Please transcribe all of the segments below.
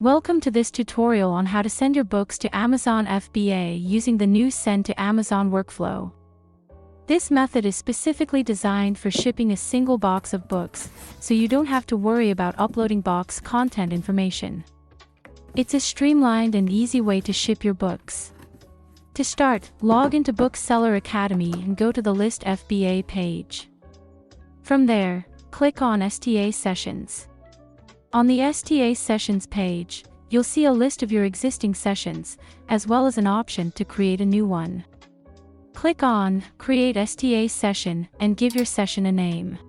Welcome to this tutorial on how to send your books to Amazon FBA using the new Send to Amazon workflow. This method is specifically designed for shipping a single box of books, so you don't have to worry about uploading box content information. It's a streamlined and easy way to ship your books. To start, log into Bookseller Academy and go to the List FBA page. From there, click on STA Sessions. On the STA Sessions page, you'll see a list of your existing sessions, as well as an option to create a new one. Click on Create STA Session and give your session a name.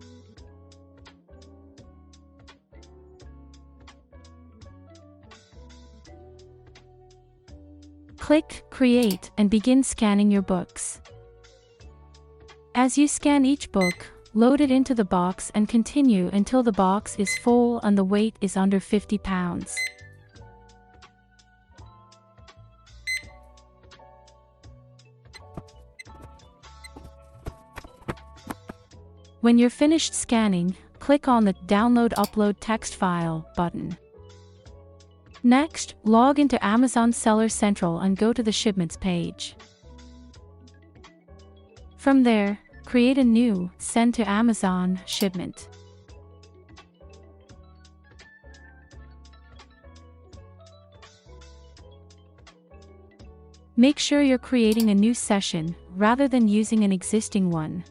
Click Create and begin scanning your books. As you scan each book, load it into the box and continue until the box is full and the weight is under 50 pounds. When you're finished scanning, click on the Download Upload Text File button. Next, log into Amazon Seller Central and go to the Shipments page. From there, create a new Send to Amazon shipment. Make sure you're creating a new session rather than using an existing one.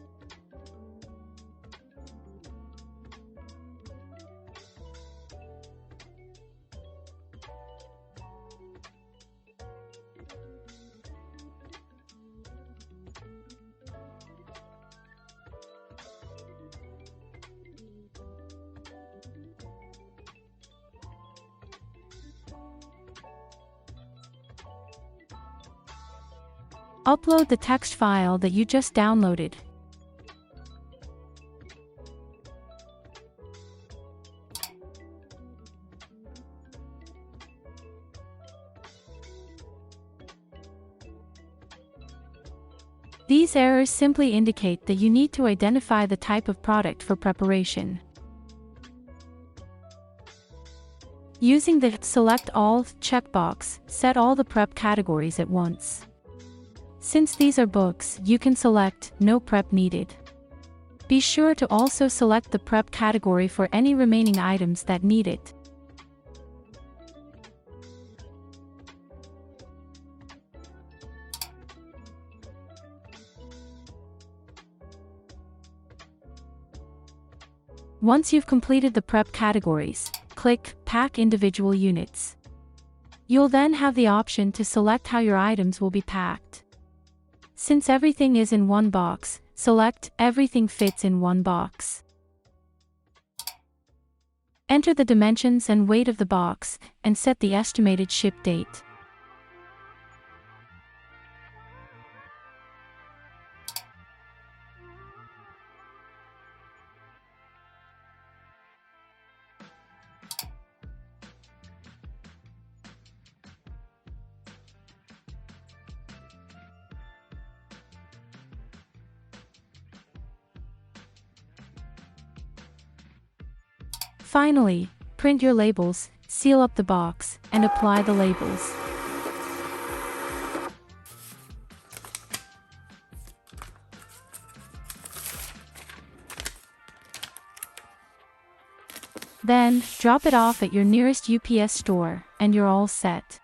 Upload the text file that you just downloaded. These errors simply indicate that you need to identify the type of product for preparation. Using the Select All checkbox, set all the prep categories at once. Since these are books, you can select No Prep Needed. Be sure to also select the prep category for any remaining items that need it. Once you've completed the prep categories, click Pack Individual Units. You'll then have the option to select how your items will be packed. Since everything is in one box, select Everything Fits in One Box. Enter the dimensions and weight of the box, and set the estimated ship date. Finally, print your labels, seal up the box, and apply the labels. Then, drop it off at your nearest UPS store, and you're all set.